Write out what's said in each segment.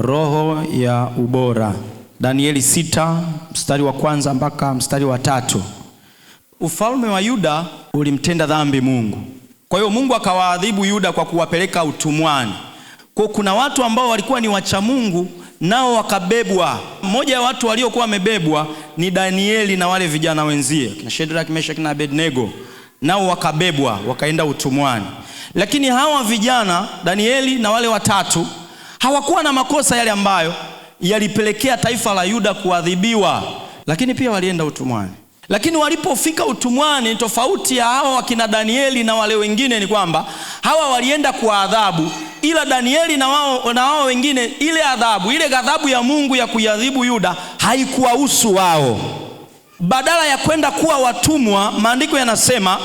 Roho ya ubora. Danieli 6 mstari wa 1 mpaka mstari wa 3. Ufalme wa Yuda ulimtenda dhambi Mungu. Kwa hiyo Mungu akawaadhibu Yuda kwa kuwapeleka utumwani. Kwa kuna watu ambao walikuwa ni wacha Mungu nao wakabebwa. Mmoja ya watu waliokuwa wamebebwa ni Danieli na wale vijana wenzie, kina Shadraka, Meshaki na Abednego. Nao wakabebwa wakaenda utumwani. Lakini hawa vijana Danieli na wale watatu hawakuwa na makosa yale ambayo yalipelekea taifa la Yuda kuadhibiwa, lakini pia walienda utumwani. Lakini walipofika utumwani, tofauti ya hawa wakina Danieli na wale wengine ni kwamba hawa walienda kwa adhabu, ila Danieli na wao wengine, ile adhabu, ile ghadhabu ya Mungu ya kuadhibu Yuda haikuwahusu wao. Badala ya kwenda kuwa watumwa, maandiko yanasema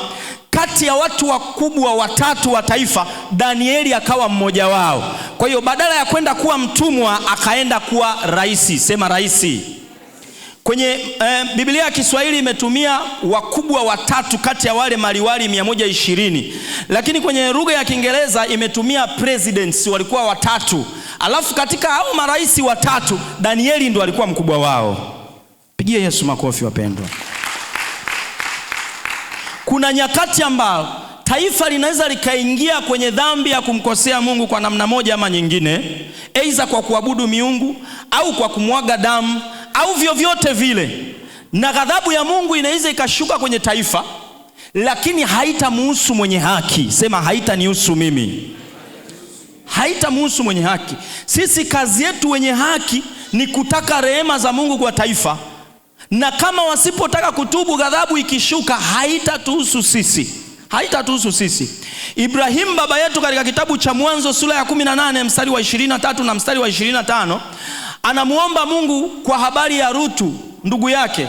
kati ya watu wakubwa watatu wa taifa, Danieli akawa mmoja wao. Kwa hiyo badala ya kwenda kuwa mtumwa, akaenda kuwa raisi. Sema raisi. Kwenye Biblia ya Kiswahili imetumia wakubwa watatu kati ya wale maliwali 120. Lakini kwenye lugha ya Kiingereza imetumia presidents, walikuwa watatu. Alafu katika hao maraisi watatu, Danieli ndo alikuwa mkubwa wao. Pigie Yesu makofi wapendwa. Kuna nyakati ambao taifa linaweza likaingia kwenye dhambi ya kumkosea Mungu kwa namna moja ama nyingine, aidha kwa kuabudu miungu au kwa kumwaga damu au vyovyote vile, na ghadhabu ya Mungu inaweza ikashuka kwenye taifa, lakini haitamuhusu mwenye haki. Sema haitanihusu mimi. Haitamuhusu mwenye haki. Sisi kazi yetu wenye haki ni kutaka rehema za Mungu kwa taifa, na kama wasipotaka kutubu, ghadhabu ikishuka haitatuhusu sisi. Haitatuhusu sisi. Ibrahim baba yetu katika kitabu cha Mwanzo sura ya 18 mstari wa 23 na mstari wa 25 anamuomba Mungu kwa habari ya Rutu ndugu yake.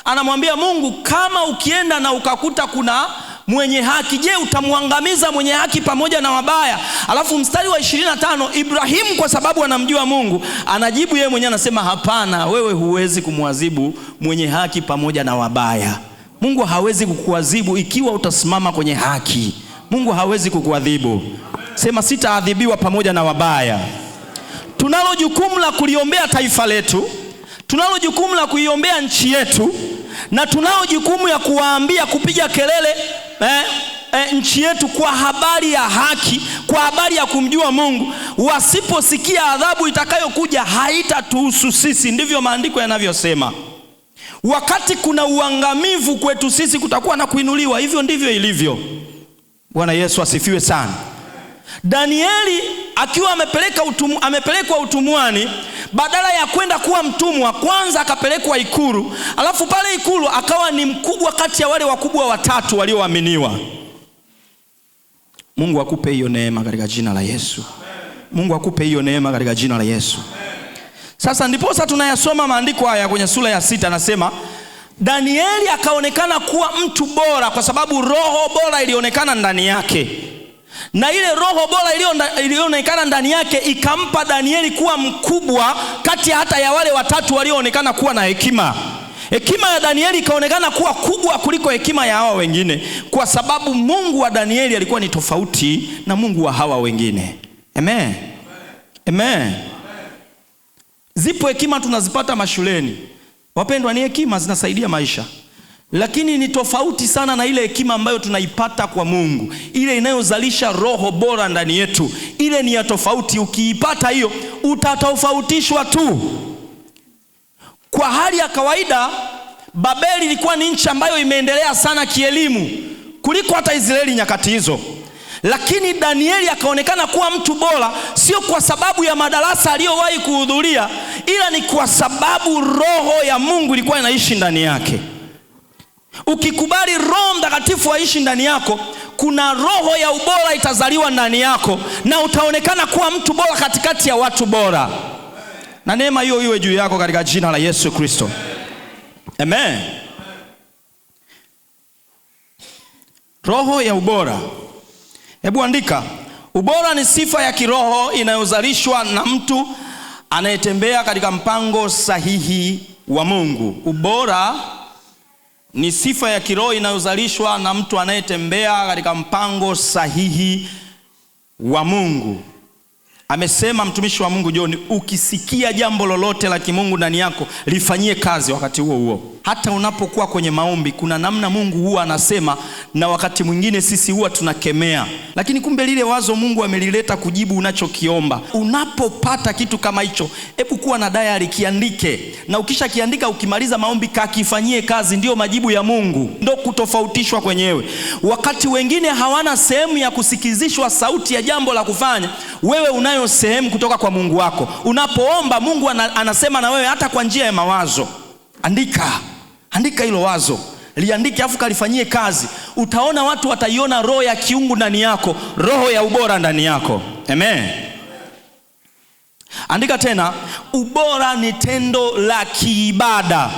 Anamwambia Mungu, kama ukienda na ukakuta kuna mwenye haki, je, utamwangamiza mwenye haki pamoja na wabaya? Alafu mstari wa 25 Ibrahim, kwa sababu anamjua Mungu, anajibu yeye mwenyewe, anasema hapana, wewe huwezi kumwadhibu mwenye haki pamoja na wabaya. Mungu hawezi kukuadhibu ikiwa utasimama kwenye haki. Mungu hawezi kukuadhibu. Sema sitaadhibiwa pamoja na wabaya. Tunalo jukumu la kuliombea taifa letu, tunalo jukumu la kuiombea nchi yetu, na tunalo jukumu ya kuwaambia, kupiga kelele nchi yetu kwa habari ya haki, kwa habari ya kumjua Mungu. Wasiposikia, adhabu itakayokuja haitatuhusu sisi. Ndivyo maandiko yanavyosema. Wakati kuna uangamivu kwetu sisi, kutakuwa na kuinuliwa. Hivyo ndivyo ilivyo. Bwana Yesu asifiwe sana. Danieli akiwa amepelekwa utumwani, badala ya kwenda kuwa mtumwa, kwanza akapelekwa ikulu. Alafu pale ikulu akawa ni mkubwa kati ya wale wakubwa watatu walioaminiwa. Mungu akupe hiyo neema katika jina la Yesu. Mungu akupe hiyo neema katika jina la Yesu. Sasa ndiposa tunayasoma maandiko haya kwenye sura ya 6, anasema Danieli akaonekana kuwa mtu bora kwa sababu roho bora ilionekana ndani yake. Na ile roho bora ilionekana ndani yake ikampa Danieli kuwa mkubwa kati hata ya wale watatu walioonekana kuwa na hekima. Hekima ya Danieli ikaonekana kuwa kubwa kuliko hekima ya hawa wengine, kwa sababu Mungu wa Danieli alikuwa ni tofauti na Mungu wa hawa wengine. Amen. Amen. Zipo hekima tunazipata mashuleni. Wapendwa, ni hekima zinasaidia maisha. Lakini ni tofauti sana na ile hekima ambayo tunaipata kwa Mungu. Ile inayozalisha roho bora ndani yetu. Ile ni ya tofauti. Ukiipata hiyo, utatofautishwa tu. Kwa hali ya kawaida, Babeli ilikuwa ni nchi ambayo imeendelea sana kielimu kuliko hata Israeli nyakati hizo. Lakini Danieli akaonekana kuwa mtu bora, sio kwa sababu ya madarasa aliyowahi kuhudhuria, ila ni kwa sababu roho ya Mungu ilikuwa inaishi ndani yake. Ukikubali Roho Mtakatifu aishi ndani yako, kuna roho ya ubora itazaliwa ndani yako, na utaonekana kuwa mtu bora katikati ya watu bora. Na neema hiyo iwe juu yako katika jina la Yesu Kristo. Amen. Roho ya ubora. Hebu andika, ubora ni sifa ya kiroho inayozalishwa na mtu anayetembea katika mpango sahihi wa Mungu. Ubora ni sifa ya kiroho inayozalishwa na mtu anayetembea katika mpango sahihi wa Mungu. Amesema mtumishi wa Mungu John, ukisikia jambo lolote la kimungu ndani yako, lifanyie kazi wakati huo huo. Hata unapokuwa kwenye maombi, kuna namna Mungu huwa anasema, na wakati mwingine sisi huwa tunakemea, lakini kumbe lile wazo Mungu amelileta kujibu unachokiomba. Unapopata kitu kama hicho, hebu kuwa na diary, kiandike, na ukisha kiandika, ukimaliza maombi kakifanyie kazi. Ndio majibu ya Mungu, ndio kutofautishwa kwenyewe. Wakati wengine hawana sehemu ya kusikizishwa sauti ya jambo la kufanya, wewe unayo sehemu kutoka kwa Mungu wako. Unapoomba, Mungu anasema na wewe hata kwa njia ya mawazo. Andika hilo wazo, liandike afu kalifanyie kazi. Utaona watu wataiona roho ya kiungu ndani yako, roho ya ubora ndani yako. Amen. Andika tena, ubora ni tendo la kiibada,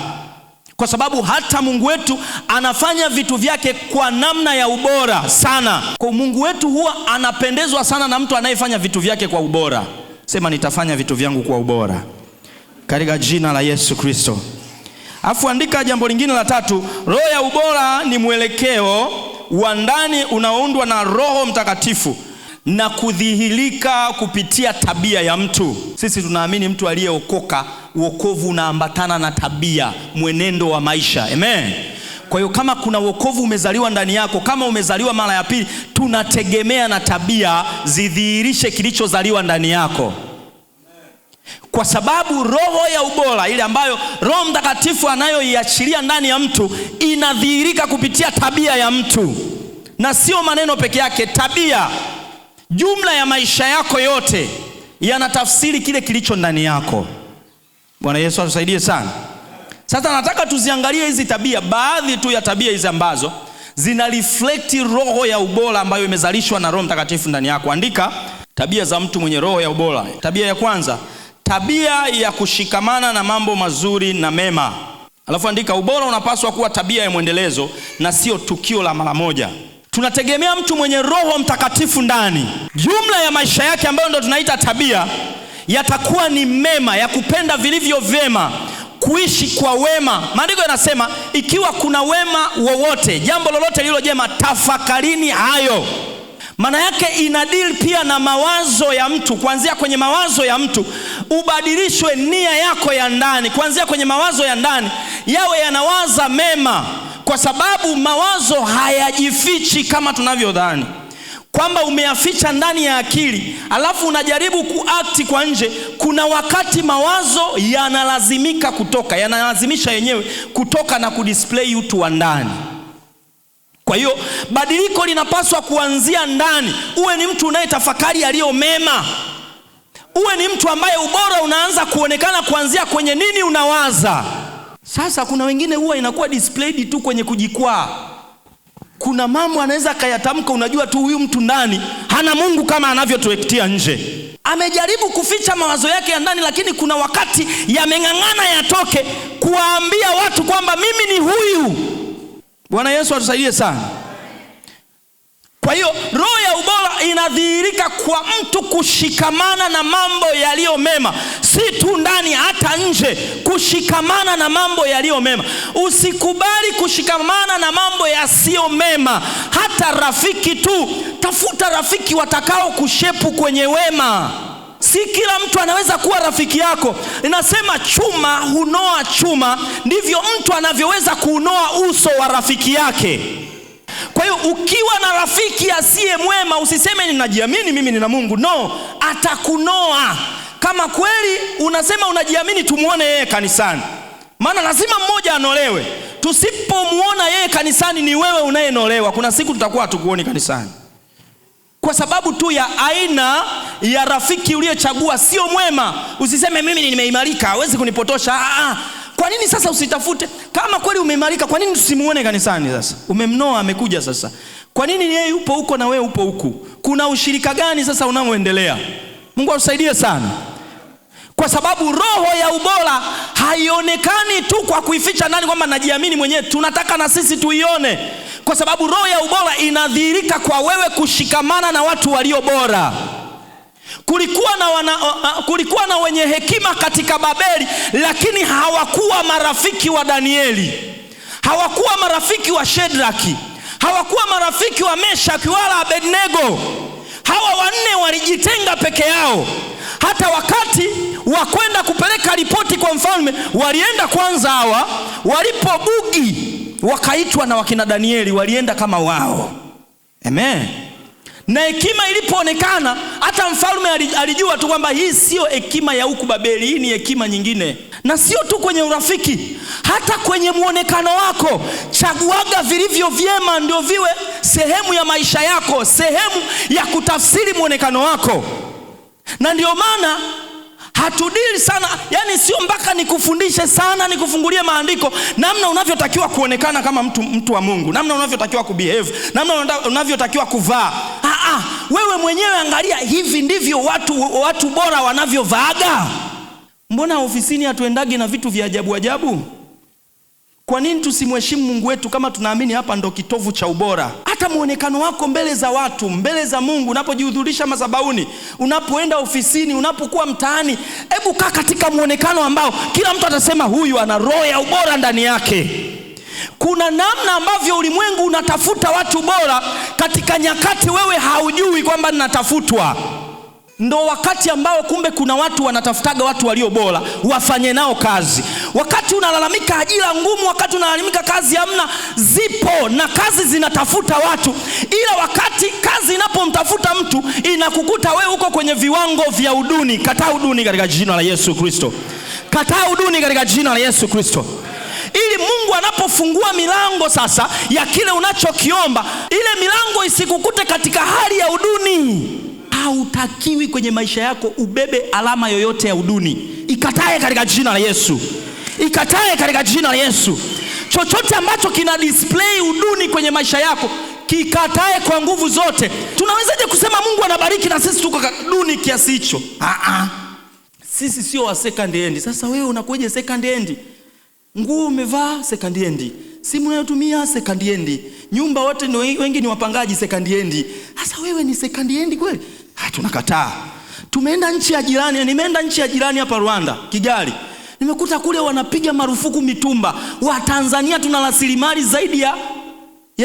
kwa sababu hata Mungu wetu anafanya vitu vyake kwa namna ya ubora sana. Kwa Mungu wetu huwa anapendezwa sana na mtu anayefanya vitu vyake kwa ubora. Sema, nitafanya vitu vyangu kwa ubora katika jina la Yesu Kristo. Afu andika jambo lingine la tatu, roho ya ubora ni mwelekeo wa ndani unaoundwa na Roho Mtakatifu na kudhihirika kupitia tabia ya mtu. Sisi tunaamini mtu aliyeokoka, wokovu unaambatana na tabia, mwenendo wa maisha. Amen. Kwa hiyo kama kuna wokovu umezaliwa ndani yako, kama umezaliwa mara ya pili, tunategemea na tabia zidhihirishe kilichozaliwa ndani yako. Kwa sababu roho ya ubora, ile ambayo Roho Mtakatifu anayoiachilia ndani ya mtu, inadhihirika kupitia tabia ya mtu, na sio maneno peke yake. Tabia, jumla ya maisha yako yote yanatafsiri kile kilicho ndani yako. Bwana Yesu atusaidie sana. Sasa nataka tuziangalie hizi tabia, baadhi tu ya tabia hizi ambazo zina reflect roho ya ubora ambayo imezalishwa na Roho Mtakatifu ndani yako. Andika tabia za mtu mwenye roho ya ubora. Tabia ya kwanza, tabia ya kushikamana na mambo mazuri na mema. Alafu andika, ubora unapaswa kuwa tabia ya mwendelezo na sio tukio la mara moja. Tunategemea mtu mwenye Roho Mtakatifu ndani, jumla ya maisha yake ambayo ndo tunaita tabia, yatakuwa ni mema, ya kupenda vilivyo vyema, kuishi kwa wema. Maandiko yanasema ikiwa kuna wema wowote, jambo lolote lililo jema, tafakarini hayo. Maana yake ina deal pia na mawazo ya mtu. Kuanzia kwenye mawazo ya mtu ubadilishwe nia yako ya ndani, kuanzia kwenye mawazo ya ndani yawe yanawaza mema, kwa sababu mawazo hayajifichi kama tunavyodhani kwamba umeyaficha ndani ya akili alafu unajaribu kuakti kwa nje. Kuna wakati mawazo yanalazimika kutoka, yanalazimisha yenyewe kutoka na kudisplay utu wa ndani. Kwa hiyo badiliko linapaswa kuanzia ndani. Uwe ni mtu unayetafakari yaliyo mema. Uwe ni mtu ambaye ubora unaanza kuonekana kuanzia kwenye nini unawaza. Sasa kuna wengine huwa inakuwa displayed tu kwenye kujikwaa. Kuna mambo anaweza kayatamka, unajua tu huyu mtu ndani hana Mungu kama anavyotuektia nje. Amejaribu kuficha mawazo yake ya ndani, lakini kuna wakati yameng'ang'ana yatoke kuwaambia watu kwamba mimi ni huyu. Bwana Yesu atusaidie sana. Kwa hiyo roho ya ubora inadhihirika kwa mtu kushikamana na mambo yaliyo mema, si tu ndani, hata nje. Kushikamana na mambo yaliyo mema. Usikubali kushikamana na mambo yasiyo mema. Hata rafiki tu, tafuta rafiki watakao kushepu kwenye wema. Si kila mtu anaweza kuwa rafiki yako. Inasema chuma hunoa chuma, ndivyo mtu anavyoweza kuunoa uso wa rafiki yake. Kwa hiyo ukiwa na rafiki asiye mwema, usiseme ninajiamini mimi nina Mungu. No, atakunoa. Kama kweli unasema unajiamini, tumuone yeye kanisani. Maana lazima mmoja anolewe. Tusipomuona yeye kanisani, ni wewe unayenolewa. Kuna siku tutakuwa hatukuoni kanisani, kwa sababu tu ya aina ya rafiki uliyechagua sio mwema. Usiseme mimi nimeimarika, hawezi kunipotosha. Kwa nini sasa usitafute? Kama kweli umeimarika, kwa nini tusimuone kanisani sasa? Umemnoa, amekuja sasa. Kwa nini yeye yupo huko na wewe upo huku? Kuna ushirika gani sasa unaoendelea? Mungu atusaidie sana. Kwa sababu roho ya ubora haionekani tu kwa kuificha ndani kwamba najiamini mwenyewe. Tunataka na sisi tuione. Kwa sababu roho ya ubora inadhihirika kwa wewe kushikamana na watu walio bora. Kulikuwa na wenye hekima katika Babeli, lakini hawakuwa marafiki wa Danieli. Hawakuwa marafiki wa Shedraki. Hawakuwa marafiki wa Meshaki wala Abednego. Hawa wanne walijitenga peke yao. Hata wakati wa kwenda kupeleka ripoti kwa mfalme, walienda kwanza hawa. Walipobugi wakaitwa na wakina Danieli, walienda kama wao. Amen. Na hekima ilipoonekana, hata mfalme alijua tu kwamba hii sio hekima ya huku Babeli, hii ni hekima nyingine. Na sio tu kwenye urafiki, hata kwenye muonekano wako. Chaguaga vilivyo vyema ndio viwe sehemu ya maisha yako, sehemu ya kutafsiri muonekano wako. Na ndio maana hatudili sana, yani sio mpaka nikufundishe sana, nikufungulie maandiko namna unavyotakiwa kuonekana kama mtu wa Mungu, namna unavyotakiwa kubehave, namna unavyotakiwa kuvaa. Wewe mwenyewe angalia, hivi ndivyo watu bora wanavyovaaga. Mbona ofisini hatuendagi na vitu vya ajabu ajabu? Kwa nini tusimheshimu Mungu wetu kama tunaamini hapa ndo kitovu cha ubora? Hata muonekano wako mbele za watu, mbele za Mungu, unapojihudhurisha madhabahuni, unapoenda ofisini, unapokuwa mtaani, hebu kaa katika muonekano ambao kila mtu atasema huyu ana roho ya ubora ndani yake. Kuna namna ambavyo ulimwengu unatafuta watu bora katika nyakati wewe haujui kwamba ninatafutwa. Ndo wakati ambao kumbe kuna watu wanatafutaga watu walio bora wafanye nao kazi. Wakati unalalamika ajira ngumu, wakati unalalamika kazi hamna, zipo na kazi zinatafuta watu. Ila wakati kazi inapomtafuta mtu, inakukuta wewe uko kwenye viwango vya uduni. Kataa uduni katika jina la Yesu Kristo. Kataa uduni katika jina la Yesu Kristo. Ili Mungu anapofungua milango sasa ya kile unachokiomba, ile milango isikukute katika hali ya uduni. Hautakiwi kwenye maisha yako ubebe alama yoyote ya uduni. Ikatae katika jina la Yesu. Ikatae katika jina la Yesu. Chochote ambacho kina display uduni kwenye maisha yako, kikatae kwa nguvu zote. Tunawezaje kusema Mungu anabariki na sisi tuko duni kiasi hicho? Sisi sio wa second hand. Sasa wewe unakuja second hand? Nguo umevaa second hand, simu unayotumia second hand, nyumba wote ni wengi ni wapangaji second hand. Sasa wewe ni second hand kweli? Tunakataa. Tumeenda nchi ya jirani, nimeenda nchi ya jirani hapa Rwanda, Kigali. Nimekuta kule wanapiga marufuku mitumba. Wa Tanzania tuna rasilimali zaidi ya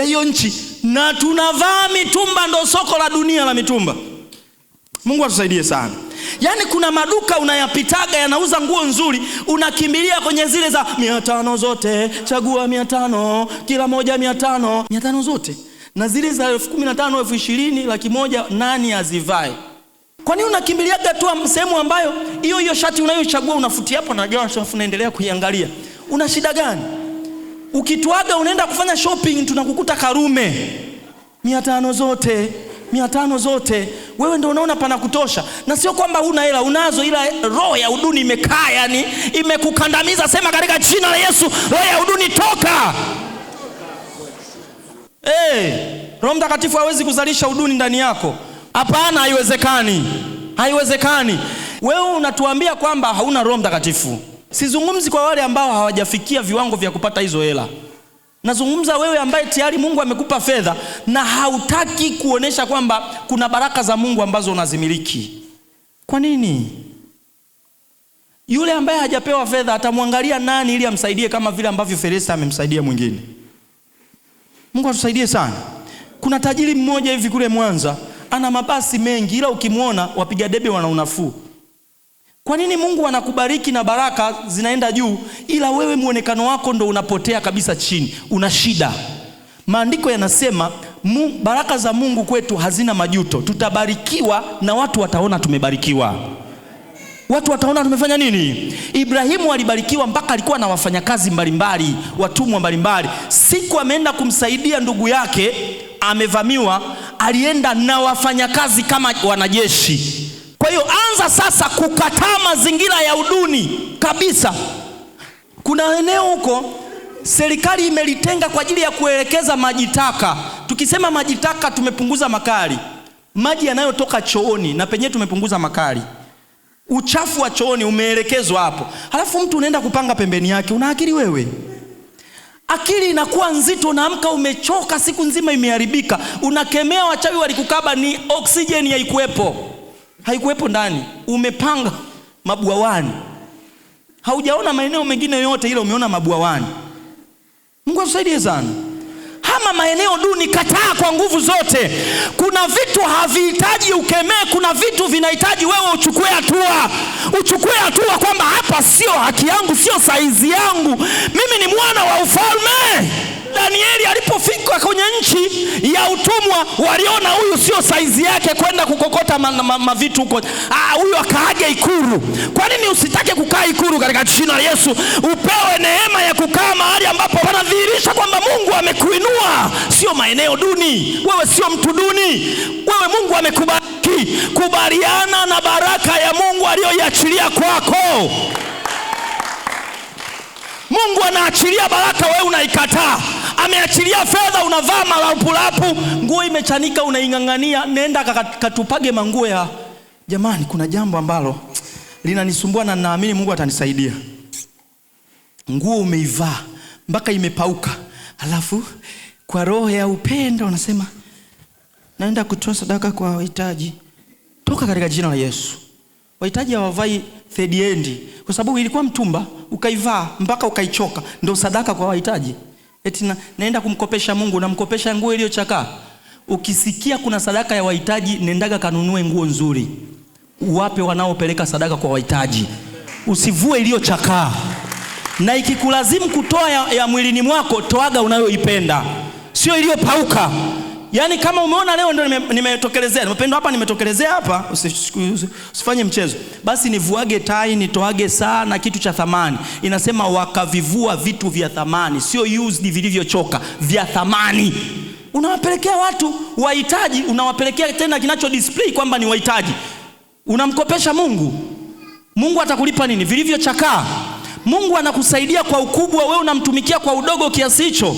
hiyo nchi, na tunavaa mitumba, ndo soko la dunia la mitumba. Mungu atusaidie sana. Yani kuna maduka unayapitaga yanauza nguo nzuri, unakimbilia kwenye zile za 500 zote, chagua 500, kila moja 500, 500 zote. Na zile za 15,000, 20,000, 100,000 nani azivae? Kwa nini unakimbiliaga tu sehemu ambayo hiyo shati unayochagua unafutia hapo na gawa shafu unaendelea kuiangalia? Una shida gani? Ukituaga unaenda kufanya shopping, tunakukuta Karume 500 zote, 500 zote. Wewe ndio unaona pana kutosha. Na sio kwamba huna hela, unazo, ila roho ya uduni imekaa, yani imekukandamiza. Sema katika jina la Yesu, roho ya uduni toka. Roho Mtakatifu hawezi kuzalisha uduni ndani yako. Hapana, haiwezekani. Haiwezekani. Wewe unatuambia kwamba hauna Roho Mtakatifu. Sizungumzi kwa wale ambao hawajafikia viwango vya kupata hizo hela. Nazungumza wewe ambaye tayari Mungu amekupa fedha na hautaki kuonesha kwamba kuna baraka za Mungu ambazo unazimiliki. Kwa nini? Yule ambaye hajapewa fedha atamwangalia nani ili amsaidie kama vile ambavyo Felista amemsaidia mwingine? Mungu atusaidie sana. Kuna tajiri mmoja hivi kule Mwanza, ana mabasi mengi, ila ukimwona wapiga debe wana unafuu. Kwa nini Mungu anakubariki na baraka zinaenda juu, ila wewe muonekano wako ndo unapotea kabisa chini, una shida? Maandiko yanasema baraka za Mungu kwetu hazina majuto. Tutabarikiwa na watu wataona tumebarikiwa. Watu wataona tumefanya nini? Ibrahimu alibarikiwa mpaka alikuwa na wafanyakazi mbalimbali, watumwa mbalimbali. Siku ameenda kumsaidia ndugu yake amevamiwa, alienda na wafanyakazi kama wanajeshi. Kwa hiyo anza sasa kukataa mazingira ya uduni kabisa. Kuna eneo huko serikali imelitenga kwa ajili ya kuelekeza maji taka. Tukisema maji taka tumepunguza makali. Maji yanayotoka chooni na penyewe tumepunguza makali. Uchafu wa chooni umeelekezwa hapo. Halafu mtu unaenda kupanga pembeni yake. Una akili wewe? Akili inakuwa nzito, unaamka umechoka, siku nzima imeharibika. Unakemea wachawi walikukaba, ni oksijeni haikuwepo ndani. Umepanga mabwawani. Haujaona maeneo mengine yote, ile umeona mabwawani. Mungu atusaidie sana. hama maeneo duni, kataa kwa nguvu zote. Kuna vitu havihitaji ukemee, kuna vitu vinahitaji wewe uchukue hatua. Uchukue hatua kwamba hapa sio haki yangu, sio saizi yangu, mimi ni mwana wa ufalme. Danieli alipofika kwenye nchi ya utumwa, waliona huyu sio saizi yake kwenda kukokota mavitu huko. Huyu akaage ikuru. Kwa nini usitake kukaa ikuru katika jina la Yesu? Upewe neema ya kukaa mahali ambapo wanadhihirisha kwamba Mungu amekuinua, sio maeneo duni. Wewe sio mtu duni. Wewe Mungu amekubariki. Kubaliana na baraka ya Mungu aliyoiachilia kwako. Mungu anaachilia baraka, wewe unaikataa. Ameachilia fedha, unavaa malapulapu, nguo imechanika unaingangania. Nenda katupage manguo ya jamani, kuna jambo ambalo linanisumbua na naamini Mungu atanisaidia. Nguo umeivaa mpaka imepauka, alafu kwa roho ya upendo unasema naenda kutoa sadaka kwa wahitaji. Toka katika jina la Yesu. Wahitaji hawavai third end, kwa sababu ilikuwa mtumba, ukaivaa mpaka ukaichoka, ndio sadaka kwa wahitaji. Eti naenda kumkopesha Mungu, namkopesha nguo iliyochakaa. Ukisikia kuna sadaka ya wahitaji, nendaga kanunue nguo nzuri, uwape wanaopeleka sadaka kwa wahitaji. Usivue iliyochakaa. Na ikikulazimu kutoa ya mwilini mwako, toaga unayoipenda, sio iliyopauka. Yaani kama umeona leo ndio nimetokelezea, nimependa hapa, nimetokelezea hapa, usifanye mchezo. Basi nivuage tai, nitoage saa na kitu cha thamani. Inasema wakavivua vitu vya thamani, sio used vilivyochoka, vya thamani. Unawapelekea watu wahitaji, unawapelekea tena kinacho display kwamba ni wahitaji. Unamkopesha Mungu. Mungu atakulipa nini? Vilivyochakaa. Mungu anakusaidia kwa ukubwa, wewe unamtumikia kwa udogo kiasi hicho.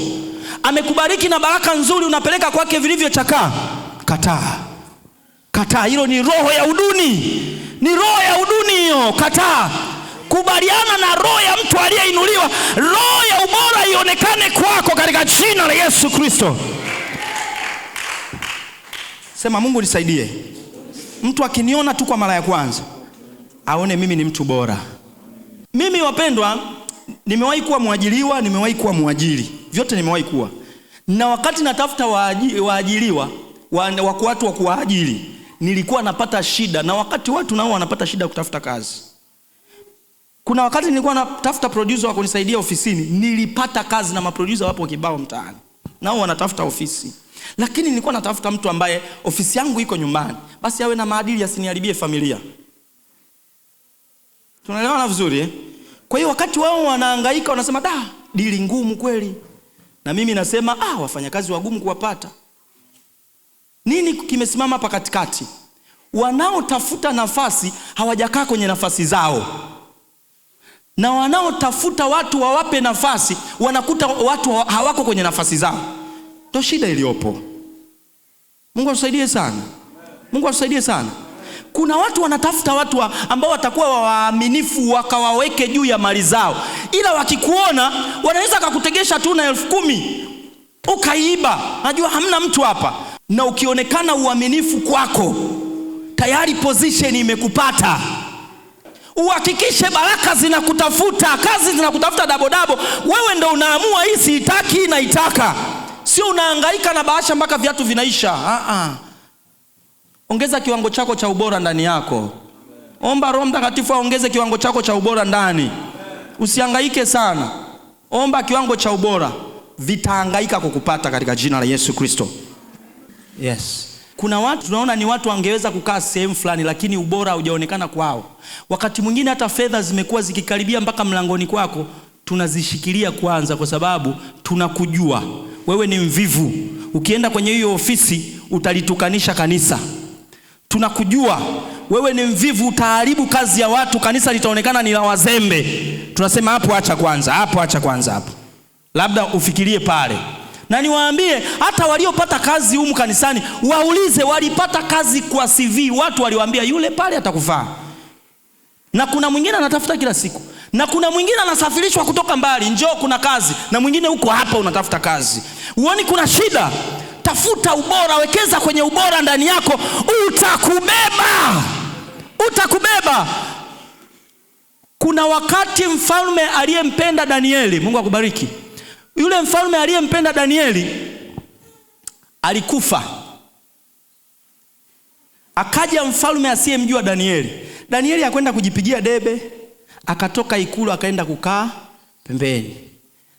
Amekubariki na baraka nzuri, unapeleka kwake vilivyochakaa. Kataa. Kataa. Hilo ni roho ya uduni. Ni roho ya uduni hiyo. Kataa. Kubaliana na roho ya mtu aliyeinuliwa. Roho ya ubora ionekane kwako katika jina la Yesu Kristo. Sema Mungu nisaidie. Mtu akiniona tu kwa mara ya kwanza, aone mimi ni mtu bora. Mimi wapendwa, nimewahi kuwa mwajiriwa, nimewahi kuwa mwajiri. Vyote nimewahi kuwa. Na wakati natafuta waajiriwa, watu wa kuwaajiri, nilikuwa napata shida. Na wakati watu nao wanapata shida kutafuta kazi. Kuna wakati nilikuwa natafuta producer wa kunisaidia ofisini, nilipata kazi na maproducer wapo kibao mtaani. Nao wanatafuta ofisi. Lakini nilikuwa natafuta mtu ambaye ofisi yangu iko nyumbani, basi awe na maadili, asiniharibie familia. Tunaelewana vizuri eh? Kwa hiyo wakati wao wanahangaika, wanasema dili ngumu kweli. Na mimi nasema wafanyakazi wagumu kuwapata. Nini kimesimama hapa katikati? Wanaotafuta nafasi hawajakaa kwenye nafasi zao. Na wanaotafuta watu wawape nafasi, wanakuta watu hawako kwenye nafasi zao. Ndio shida iliyopo. Mungu atusaidie sana. Mungu atusaidie sana. Kuna watu wanatafuta watu ambao watakuwa waaminifu, wakawaweke juu ya mali zao. Ila wakikuona, wanaweza kukutegesha tu na 10,000. Ukaiba. Najua hamna mtu hapa. Na ukionekana uaminifu kwako, tayari position imekupata. Uhakikishe baraka zinakutafuta, kazi zinakutafuta dabo. Wewe ndio unaamua hii siitaki na itaka. Sio unahangaika na bahasha mpaka viatu vinaisha. Ongeza kiwango chako cha ubora ndani yako. Omba Roho Mtakatifu aongeze kiwango chako cha ubora ndani. Usihangaike sana. Omba kiwango cha ubora. Vitahangaika kukupata katika jina la Yesu Kristo. Yes. Kuna watu tunaona ni watu wangeweza kukaa sehemu fulani, lakini ubora haujaonekana kwao. Wakati mwingine hata fedha zimekuwa zikikaribia mpaka mlangoni kwako, tunazishikilia kwanza kwa sababu tunakujua. Wewe ni mvivu. Ukienda kwenye hiyo ofisi utalitukanisha kanisa. Tunakujua. Wewe ni mvivu, utaharibu kazi ya watu, kanisa litaonekana ni la wazembe. Tunasema hapo acha kwanza. Labda ufikirie pale. Na niwaambie hata waliopata kazi humu kanisani, waulize walipata kazi kwa CV, watu waliwaambia yule pale atakufaa. Na kuna mwingine anatafuta kila siku. Na kuna mwingine anasafirishwa kutoka mbali, njoo kuna kazi. Na mwingine huko hapa unatafuta kazi. Uone kuna shida? Tafuta ubora, wekeza kwenye ubora ndani yako, utakubeba. Kuna wakati mfalme aliyempenda Danieli, Mungu akubariki. Yule mfalme aliyempenda Danieli, alikufa. Akaja mfalme asiyemjua Danieli. Danieli hakwenda kujipigia debe, akatoka ikulu akaenda kukaa pembeni.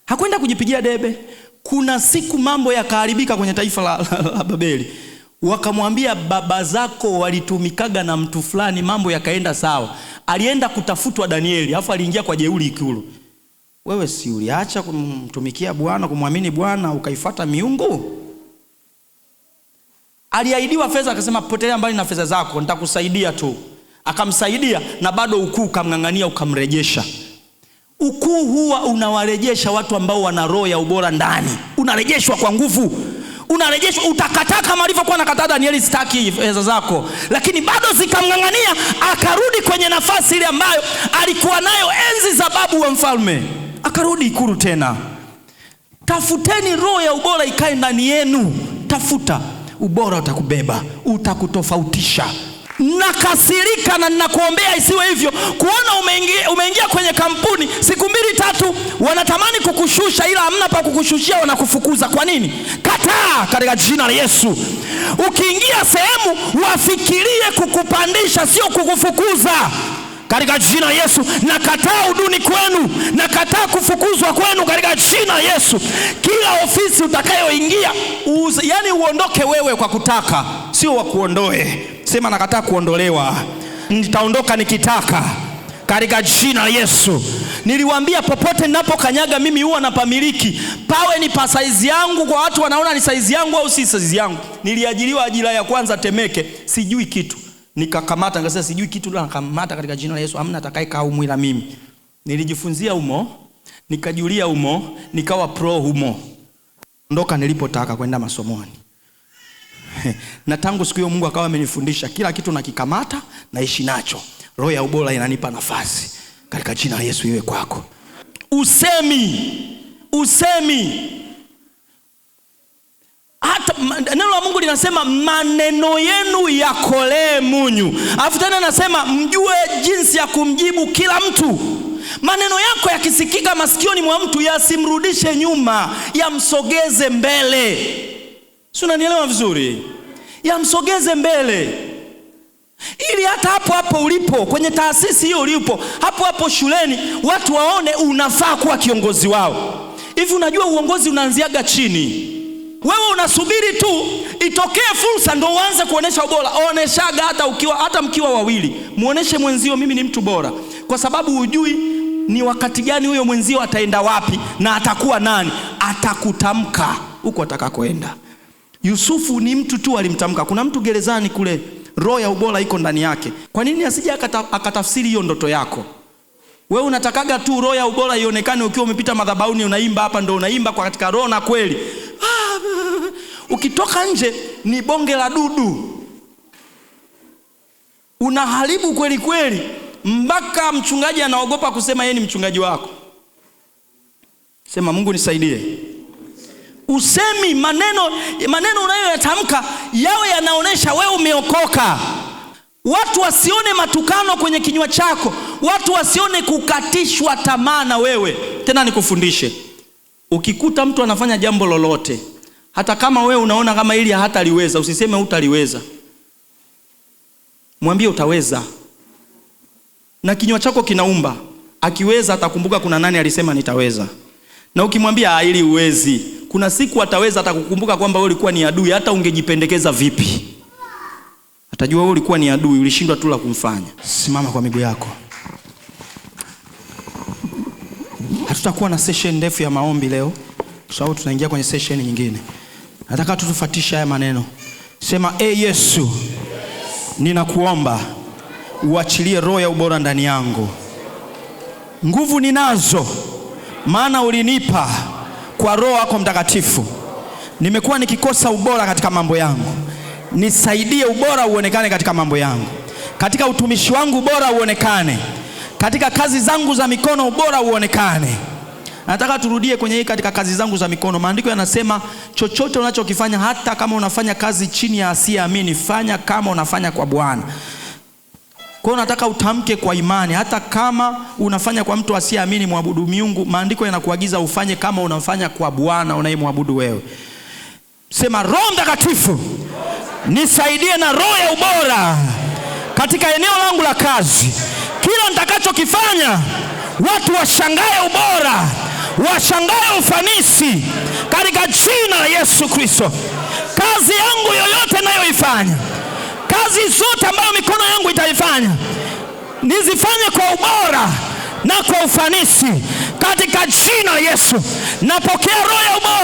Hakwenda kujipigia debe. Kuna siku mambo yakaharibika kwenye taifa la Babeli. Wakamwambia baba zako walitumikaga na mtu fulani, mambo yakaenda sawa. Alienda kutafutwa Danieli, alafu aliingia kwa jeuri ikulu. Wewe si uliacha kumtumikia Bwana, kumwamini Bwana, ukaifuata miungu? Aliahidiwa fedha, akasema potelea mbali na fedha zako, nitakusaidia tu. Akamsaidia na bado ukuu kamng'ang'ania, ukamrejesha. Ukuu huwa unawarejesha watu ambao wana roho ya ubora ndani. Unarejeshwa kwa nguvu. Unarejeshwa, utakataa kama alivyokuwa nakataa Danieli, sitaki fedha zako, lakini bado zikamng'ang'ania, akarudi kwenye nafasi ile ambayo alikuwa nayo enzi za babu wa mfalme. Akarudi ikulu tena. Tafuteni roho ya ubora ikae ndani yenu. Tafuta ubora, utakubeba, utakutofautisha. Nakasirika na ninakuombea isiwe hivyo. Kuona umeingia kwenye kampuni siku 2-3 wanatamani kukushusha, ila hamna pa kukushushia, wanakufukuza. Kwa nini? Kataa katika jina la Yesu. Ukiingia sehemu wafikirie kukupandisha, sio kukufukuza. Katika jina la Yesu, nakataa uduni kwenu, nakataa kufukuzwa kwenu katika jina la Yesu. Kila ofisi utakayoingia, yani uondoke wewe kwa kutaka, sio wakuondoe. Sema nakataa kuondolewa. Nitaondoka nikitaka katika jina la Yesu. Niliwaambia popote ninapokanyaga mimi huwa napamiliki. Pawe ni pa saizi yangu, kwa watu wanaona ni saizi yangu au si saizi yangu. Niliajiriwa ajira ya kwanza Temeke, sijui kitu. Nikakamata nikasema sijui kitu, la nakamata katika jina la Yesu. Hamna atakayekaa humo ila mimi. Nilijifunzia humo, nikajulia humo, nikawa pro humo. Ondoka nilipotaka kwenda masomoni. Na tangu siku hiyo Mungu akawa amenifundisha kila kitu nakikamata, naishi nacho. Roho ya ubora inanipa nafasi. Katika jina la Yesu iwe kwako. Usemi. Hata neno la Mungu linasema maneno yenu yakolee munyu. Alafu tena nasema mjue jinsi ya kumjibu kila mtu. Maneno yako yakisikika masikioni mwa mtu, yasimrudishe nyuma, yamsogeze mbele. Si unanielewa vizuri? Yamsogeze mbele. Ili hata hapo ulipo, kwenye taasisi hiyo ulipo, hapo shuleni, watu waone unafaa kuwa kiongozi wao. Hivi unajua uongozi unaanziaga chini. Wewe unasubiri tu itokee fursa ndo uanze kuonesha ubora. Oneshaga hata mkiwa wawili. Muoneshe mwenzio mimi ni mtu bora. Kwa sababu hujui ni wakati gani huyo mwenzio ataenda wapi na atakuwa nani. Atakutamka huko atakakoenda. Yusufu ni mtu tu alimtamka. Kuna mtu gerezani kule, roho ya ubora iko ndani yake. Kwa nini asije akatafsiri hiyo ndoto yako? Wewe unatakaga tu roho ya ubora ionekane ukiwa umepita madhabahuni unaimba hapa, ndo unaimba kwa katika roho na kweli. Ukitoka nje ni bonge la dudu. Unaharibu kweli kweli, mpaka mchungaji anaogopa kusema yeye ni mchungaji wako. Sema Mungu nisaidie. Usemi, maneno unayoyatamka yawe yanaonesha wewe umeokoka. Watu wasione matukano kwenye kinywa chako. Watu wasione kukatishwa tamaa na wewe. Tena nikufundishe, ukikuta mtu anafanya jambo lolote, hata kama wewe unaona kama hili hataliweza, usiseme hutaliweza. Mwambie utaweza. Na kinywa chako kinaumba. Akiweza atakumbuka kuna nani alisema nitaweza. Na ukimwambia hili uwezi, kuna siku ataweza, atakukumbuka kwamba wewe ulikuwa ni adui, hata ungejipendekeza vipi. Atajua wewe ulikuwa ni adui, ulishindwa tu la kumfanya. Simama kwa miguu yako. Hatutakuwa na session ndefu ya maombi leo, kwa sababu tunaingia kwenye session nyingine. Nataka tutufuatishe haya maneno. Sema Yesu, ninakuomba uachilie roho ya ubora ndani yangu. Nguvu ninazo, maana ulinipa kwa Roho yako Mtakatifu. Nimekuwa nikikosa ubora katika mambo yangu. Nisaidie ubora uonekane katika mambo yangu. Katika utumishi wangu ubora uonekane. Katika kazi zangu za mikono ubora uonekane. Nataka turudie kwenye hii katika kazi zangu za mikono. Maandiko yanasema chochote unachokifanya, hata kama unafanya kazi chini ya asiyeamini, fanya kama unafanya kwa Bwana. Kwa hiyo nataka utamke kwa imani, hata kama unafanya kwa mtu asiyeamini, muabudu miungu. Maandiko yanakuagiza ufanye kama unafanya kwa Bwana unayemwabudu wewe. Sema, Roho Mtakatifu nisaidie na roho ya ubora katika eneo langu la kazi. Kila nitakachokifanya watu washangae ubora, washangae ufanisi katika jina la Yesu Kristo. Kazi yangu yoyote nayoifanya, kazi zote ambayo mikono yangu itaifanya, nizifanye kwa ubora na kwa ufanisi katika jina la Yesu. Napokea roho ya ubora.